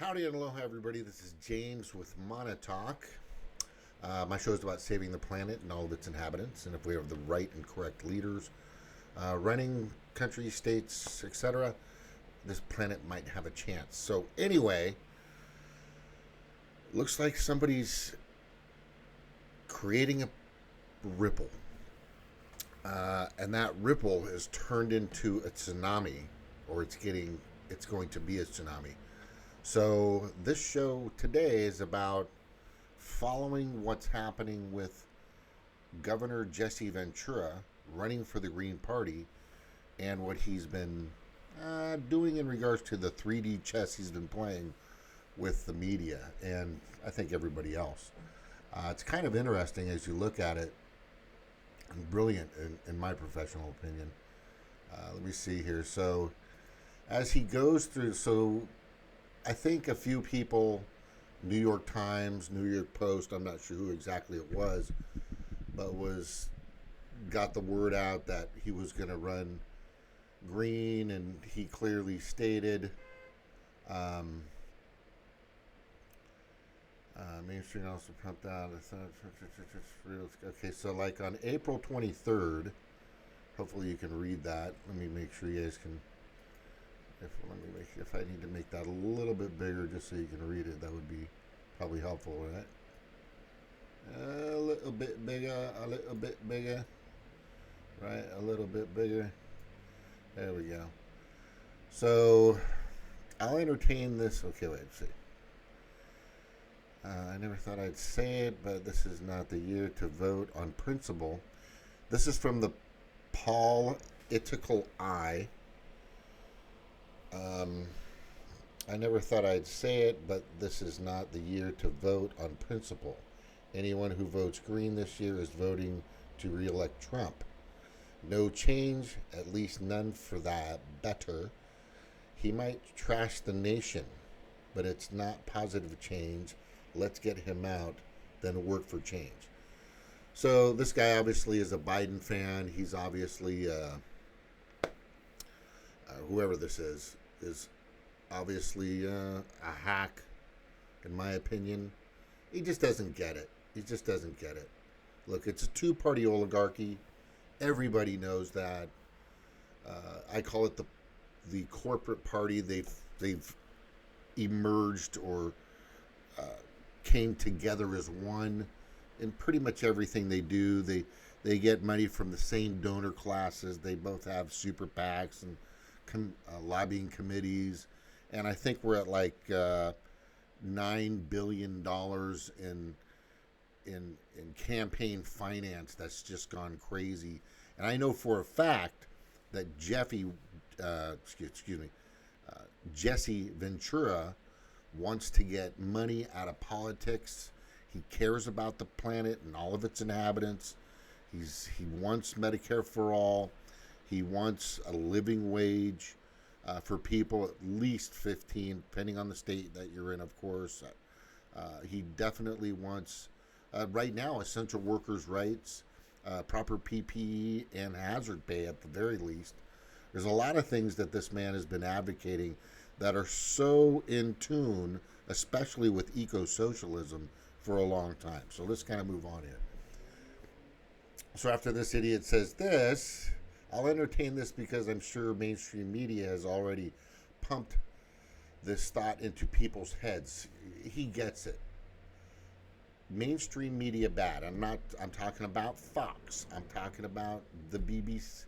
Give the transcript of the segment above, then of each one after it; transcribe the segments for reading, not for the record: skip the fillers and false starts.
Howdy and aloha, everybody. This is James with Monotalk. My show is about saving the planet and all of its inhabitants, and if we have the right and correct leaders running countries, states, etc., this planet might have a chance. So, anyway, looks like somebody's creating a ripple, and that ripple is turned into a tsunami, or it's going to be a tsunami. So this show today is about following what's happening with Governor Jesse Ventura running for the Green Party and what he's been doing in regards to the 3D chess he's been playing with the media and I think everybody else. It's kind of interesting as you look at it, and brilliant in my professional opinion. Let me see here. So as he goes through, I think a few people, New York Times, New York Post, I'm not sure who exactly it was, but got the word out that he was going to run green, and he clearly stated, mainstream also pumped out. Okay, so like on April 23rd, hopefully you can read that. Let me make sure you guys can. If I need to make that a little bit bigger just so you can read it, that would be probably helpful, right? A little bit bigger, right? A little bit bigger. There we go. So I'll entertain this. Okay, wait, let's see. I never thought I'd say it, but this is not the year to vote on principle. This is from the Political Eye. I never thought I'd say it, but this is not the year to vote on principle. Anyone who votes green this year is voting to re-elect Trump. No change, at least none for that better. He might trash the nation, but it's not positive change. Let's get him out, then work for change. So this guy obviously is a Biden fan. He's obviously whoever this is obviously a hack, in my opinion. He just doesn't get it. Look, it's a two-party oligarchy. Everybody knows that. I call it the corporate party. They've emerged or came together as one in pretty much everything they do. They get money from the same donor classes. They both have super PACs and lobbying committees, and I think we're at like $9 billion in campaign finance. That's just gone crazy. And I know for a fact that Jesse Ventura wants to get money out of politics. He cares about the planet and all of its inhabitants. He wants Medicare for all. He wants a living wage for people, at least 15, depending on the state that you're in, of course. He definitely wants, right now, essential workers' rights, proper PPE, and hazard pay at the very least. There's a lot of things that this man has been advocating that are so in tune, especially with eco-socialism, for a long time. So let's kind of move on here. So after this idiot says this, I'll entertain this because I'm sure mainstream media has already pumped this thought into people's heads. He gets it. Mainstream media bad. I'm talking about Fox. I'm talking about the BBC.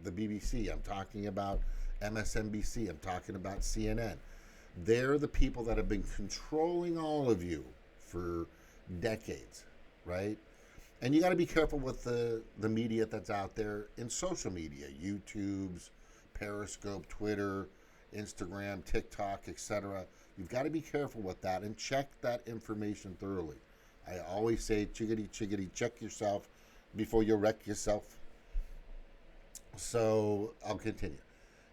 The BBC. I'm talking about MSNBC. I'm talking about CNN. They're the people that have been controlling all of you for decades, right? And you got to be careful with the media that's out there in social media, YouTube's, Periscope, Twitter, Instagram, TikTok, etc. You've got to be careful with that and check that information thoroughly. I always say, chickadee, check yourself before you wreck yourself. So I'll continue.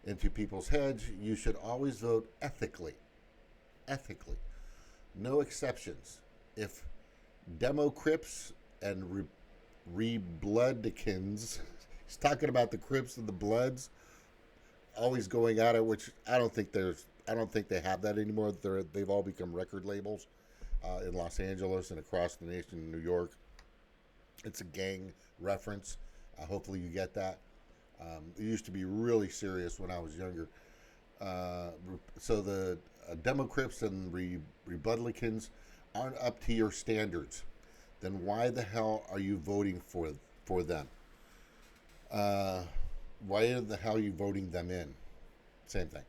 Into people's heads, you should always vote ethically. No exceptions. If Demo Crips and Rebloodikins, he's talking about the Crips and the Bloods, always going at it, which I don't think they have that anymore. They've all become record labels in Los Angeles and across the nation in New York. It's a gang reference. Hopefully you get that. It used to be really serious when I was younger. So the Democrats and Republicans aren't up to your standards. Then why the hell are you voting for them? Uh, why the hell are you voting them in? Same thing.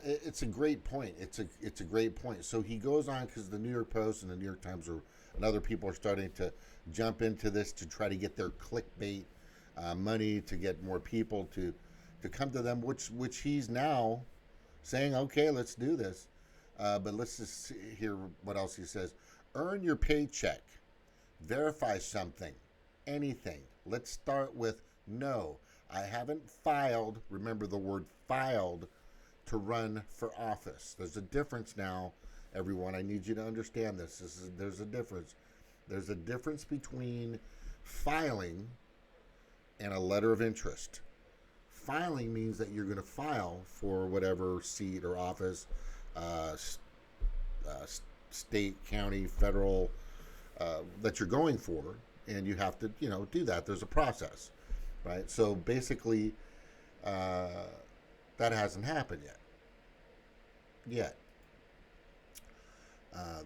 It's a great point. It's a great point. So he goes on because the New York Post and the New York Times and other people are starting to jump into this to try to get their clickbait money to get more people to come to them. Which he's now saying, okay, let's do this. But let's just hear what else he says. Earn your paycheck. Verify something. Anything. Let's start with no. I haven't filed. Remember the word filed to run for office. There's a difference now, everyone. I need you to understand this. There's a difference. There's a difference between filing and a letter of interest. Filing means that you're going to file for whatever seat or office, state, county, federal, that you're going for, and you have to, do that. There's a process, right? So basically, that hasn't happened yet.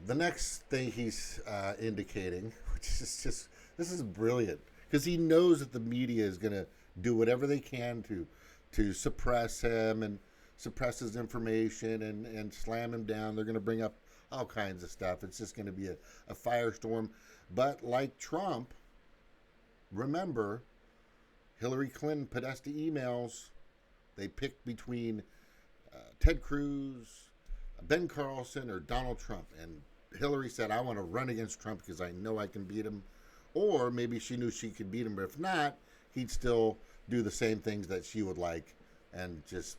The next thing he's indicating, which is just, this is brilliant, because he knows that the media is going to do whatever they can to suppress him and suppress his information and slam him down. They're going to bring up all kinds of stuff. It's just going to be a firestorm. But like Trump, remember, Hillary Clinton, Podesta emails, they picked between Ted Cruz, Ben Carlson, or Donald Trump. And Hillary said, I want to run against Trump because I know I can beat him. Or maybe she knew she could beat him, but if not, he'd still do the same things that she would like and just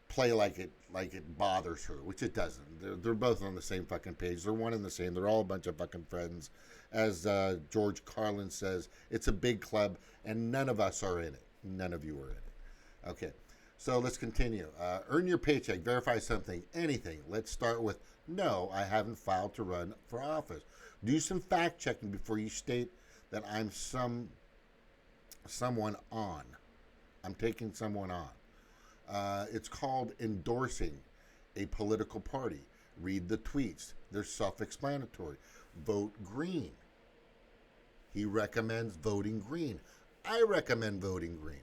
play like it bothers her, which it doesn't. They're both on the same fucking page. They're one and the same. They're all a bunch of fucking friends. As George Carlin says, it's a big club, and none of us are in it. None of you are in it. Okay, so let's continue. Earn your paycheck. Verify something. Anything. Let's start with, no, I haven't filed to run for office. Do some fact checking before you state that I'm someone on. I'm taking someone on. It's called endorsing a political party. Read the tweets. They're self-explanatory. Vote green. He recommends voting green. I recommend voting green.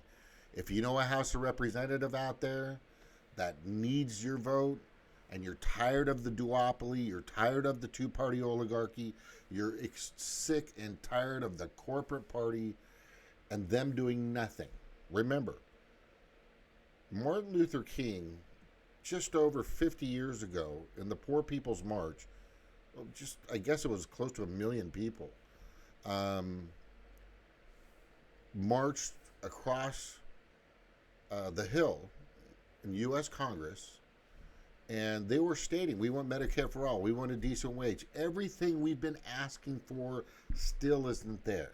If you know a House of Representative out there that needs your vote and you're tired of the duopoly, you're tired of the two-party oligarchy, you're sick and tired of the corporate party and them doing nothing. Remember, Martin Luther King, just over 50 years ago, in the Poor People's March, I guess it was close to 1 million people, marched across the Hill in U.S. Congress, and they were stating, we want Medicare for all, we want a decent wage. Everything we've been asking for still isn't there.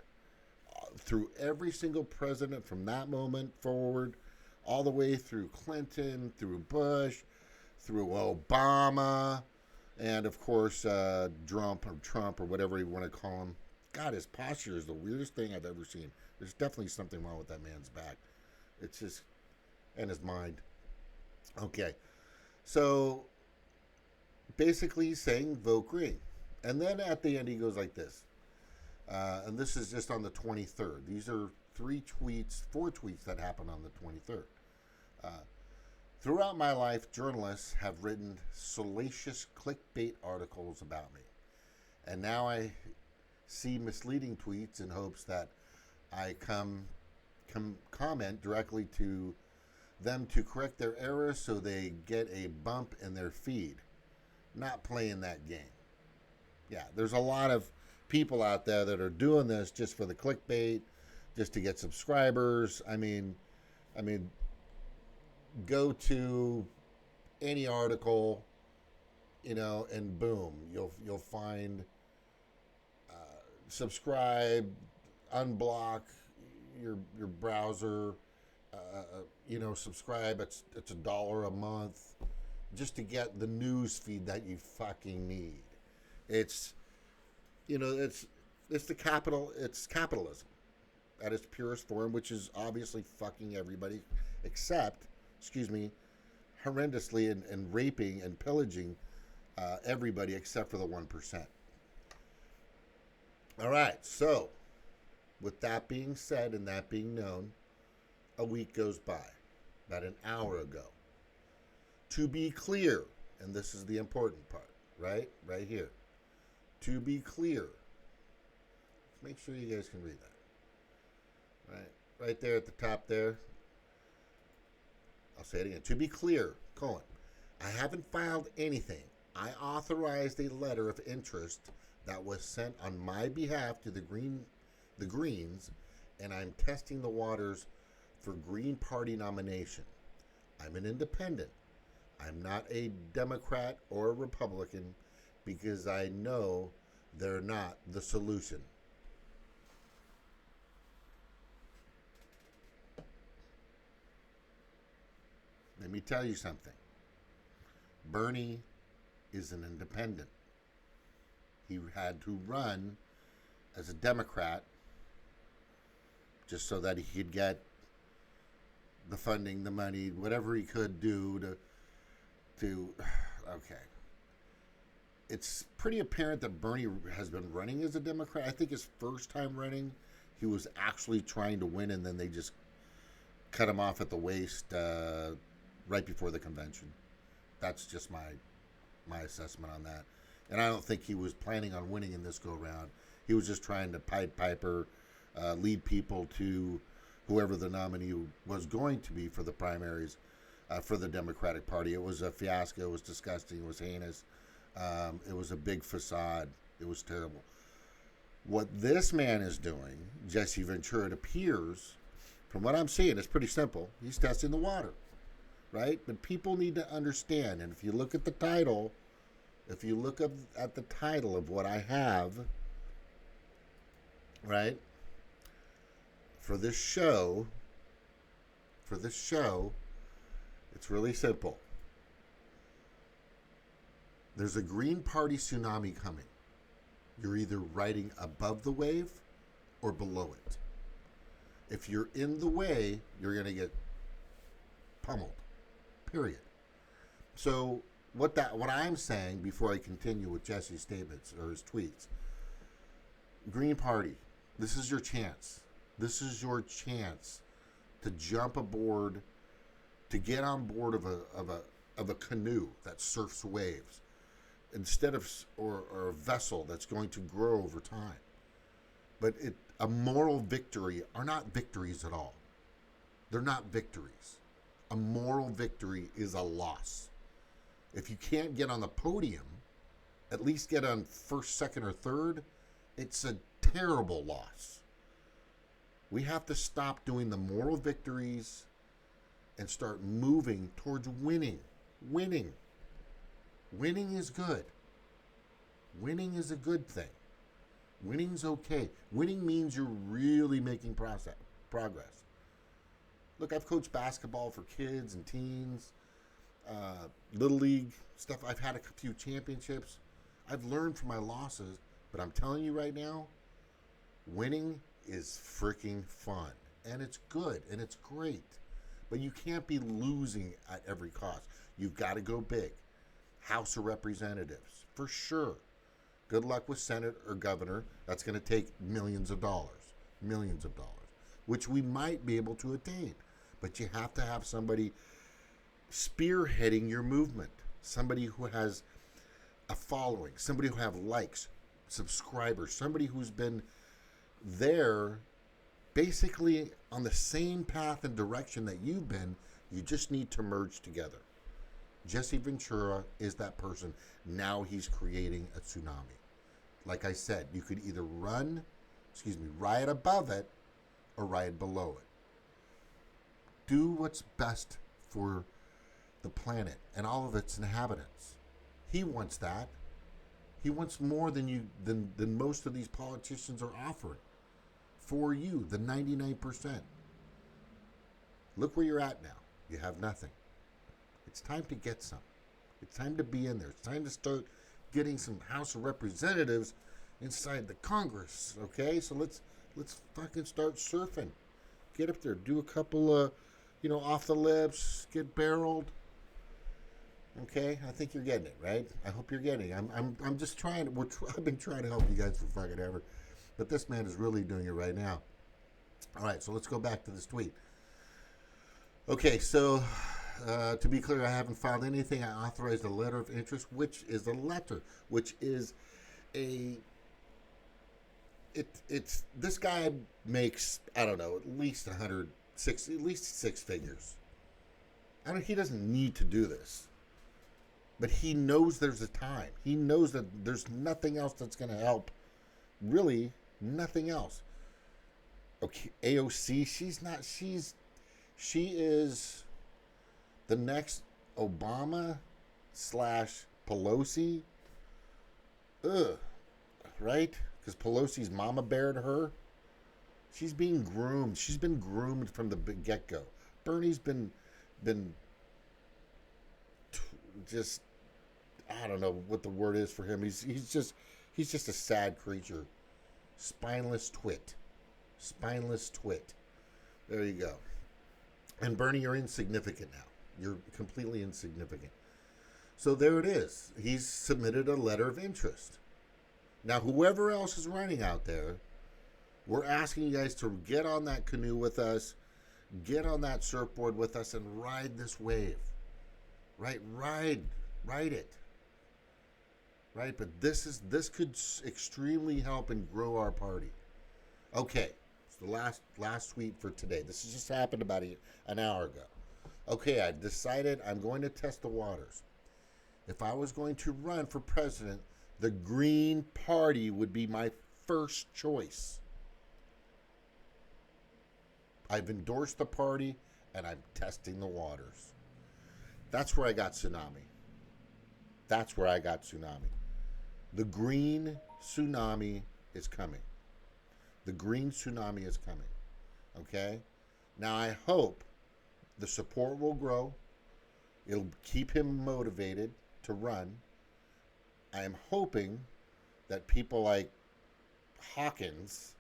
Through every single president from that moment forward, all the way through Clinton, through Bush, through Obama, and of course Trump or whatever you want to call him. God, his posture is the weirdest thing I've ever seen. There's definitely something wrong with that man's back. It's just, and his mind. Okay, so basically he's saying vote green. And then at the end he goes like this. And this is just on the 23rd. These are four tweets that happened on the 23rd. Throughout my life, journalists have written salacious clickbait articles about me. And now I see misleading tweets in hopes that I come comment directly to them to correct their errors so they get a bump in their feed. Not playing that game. Yeah, there's a lot of people out there that are doing this just for the clickbait, just to get subscribers. I mean, go to any article, and boom, you'll find subscribe, unblock your browser, subscribe. It's $1 a month just to get the news feed that you fucking need. It's it's capitalism at its purest form, which is obviously fucking everybody except, horrendously and raping and pillaging everybody except for the 1%. All right, so with that being said and that being known, a week goes by, about an hour ago. To be clear, and this is the important part, right here. To be clear, make sure you guys can read that. Right there at the top there. I'll say it again. To be clear, I haven't filed anything. I authorized a letter of interest that was sent on my behalf to the Greens, and I'm testing the waters for Green Party nomination. I'm an independent. I'm not a Democrat or a Republican because I know they're not the solution. Let me tell you something. Bernie is an independent. He had to run as a Democrat just so that he could get the funding, the money, whatever he could do to okay. It's pretty apparent that Bernie has been running as a Democrat. I think his first time running, he was actually trying to win, and then they just cut him off at the waist right before the convention. That's just my assessment on that. And I don't think he was planning on winning in this go-round. He was just trying to Piper, lead people to whoever the nominee was going to be for the primaries for the Democratic Party. It was a fiasco. It was disgusting. It was heinous. It was a big facade. It was terrible. What this man is doing, Jesse Ventura, it appears, from what I'm seeing, it's pretty simple. He's testing the water, right? But people need to understand, and if you look at the title, at the title of what I have, right, for this show, it's really simple. There's a Green Party tsunami coming. You're either riding above the wave or below it. If you're in the way, you're going to get pummeled. Period. So what I'm saying before I continue with Jesse's statements or his tweets, Green Party, this is your chance. This is your chance to jump aboard, to get on board of a canoe that surfs waves, instead of or a vessel that's going to grow over time. But a moral victory are not victories at all. They're not victories. A moral victory is a loss. If you can't get on the podium, at least get on first, second, or third, it's a terrible loss. We have to stop doing the moral victories and start moving towards winning. Winning is good. Winning is a good thing. Winning's okay. Winning means you're really making progress. Look, I've coached basketball for kids and teens, little league stuff. I've had a few championships. I've learned from my losses, but I'm telling you right now, winning is freaking fun, and it's good, and it's great. But you can't be losing at every cost. You've got to go big. House of Representatives, for sure. Good luck with Senate or governor. That's going to take millions of dollars, which we might be able to attain. But you have to have somebody spearheading your movement, somebody who has a following, somebody who have likes, subscribers, somebody who's been there basically on the same path and direction that you've been. You just need to merge together. Jesse Ventura is that person. Now he's creating a tsunami. Like I said, you could either ride above it or ride below it. Do what's best for the planet and all of its inhabitants. He wants that. He wants more than most of these politicians are offering. For you, the 99%. Look where you're at now. You have nothing. It's time to get some. It's time to be in there. It's time to start getting some House of Representatives inside the Congress. Okay, so let's fucking start surfing. Get up there, do a couple of, off the lips, get barreled. Okay, I think you're getting it, right? I hope you're getting it. I'm just trying. I've been trying to help you guys for fucking ever, but this man is really doing it right now. All right, so let's go back to this tweet. Okay, so to be clear, I haven't filed anything. I authorized a letter of interest, which is a letter, which is a. It's this guy makes, I don't know, at least 6 figures. He doesn't need to do this. But he knows there's a time. He knows that there's nothing else that's going to help. Really, nothing else. Okay, AOC, she is the next Obama / Pelosi. Ugh, right? Because Pelosi's mama bared her. She's being groomed. She's been groomed from the get-go. Bernie's been just, I don't know what the word is for him. He's just a sad creature. Spineless twit. There you go. And Bernie, you're insignificant now. You're completely insignificant. So there it is. He's submitted a letter of interest. Now, whoever else is running out there, we're asking you guys to get on that canoe with us, get on that surfboard with us, and ride this wave. Right? Ride it. Right? But this could extremely help and grow our party. Okay. It's the last tweet for today. This has just happened about an hour ago. Okay, I've decided I'm going to test the waters. If I was going to run for president, the Green Party would be my first choice. I've endorsed the party, and I'm testing the waters. That's where I got Tsunami. The green tsunami is coming. Okay? Now, I hope the support will grow. It'll keep him motivated to run. I am hoping that people like Hawkins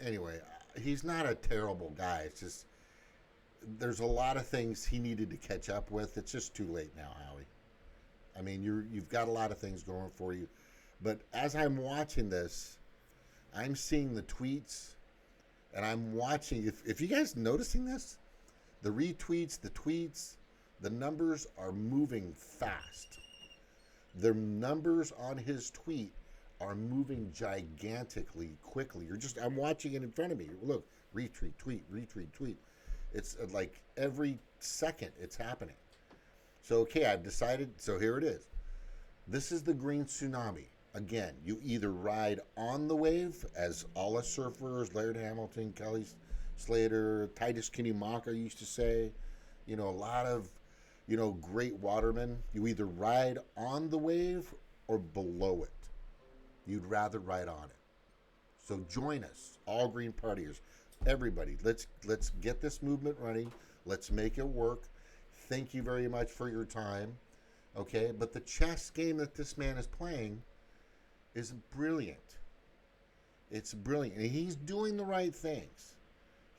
anyway, he's not a terrible guy. It's just, there's a lot of things he needed to catch up with. It's just too late now, Howie. I mean, you've got a lot of things going for you. But as I'm watching this, I'm seeing the tweets, and I'm watching, if you guys noticing this, the retweets, the tweets, the numbers are moving fast. The numbers on his tweet are moving gigantically quickly. I'm watching it in front of me. Look, retweet, tweet. It's like every second it's happening. So, okay, I've decided, so here it is. This is the green tsunami. Again, you either ride on the wave, as all us surfers, Laird Hamilton, Kelly Slater, Titus Kinney-Mocker used to say, a lot of, great watermen. You either ride on the wave or below it. You'd rather ride on it. So join us, all Green Partiers. Everybody, let's get this movement running. Let's make it work. Thank you very much for your time. Okay, but the chess game that this man is playing is brilliant. It's brilliant, and he's doing the right things.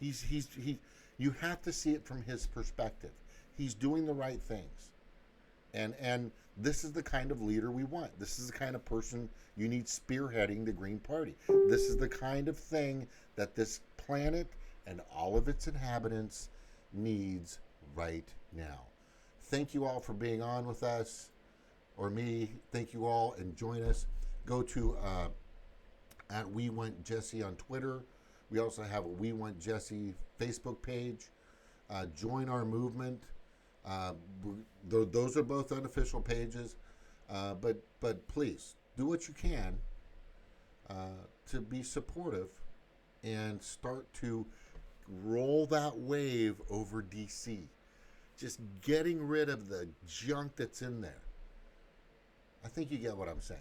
You have to see it from his perspective. He's doing the right things, and this is the kind of leader we want. This is the kind of person you need spearheading the Green Party. This is the kind of thing that this planet and all of its inhabitants needs right now. Thank you all for being on with us, or me. Thank you all, and join us. Go to at We Want Jesse on Twitter. We also have a We Want Jesse Facebook page. Join our movement. Those are both unofficial pages, but please do what you can to be supportive and start to roll that wave over DC. Just getting rid of the junk that's in there. I think you get what I'm saying.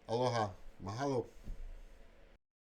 Aloha. Mahalo.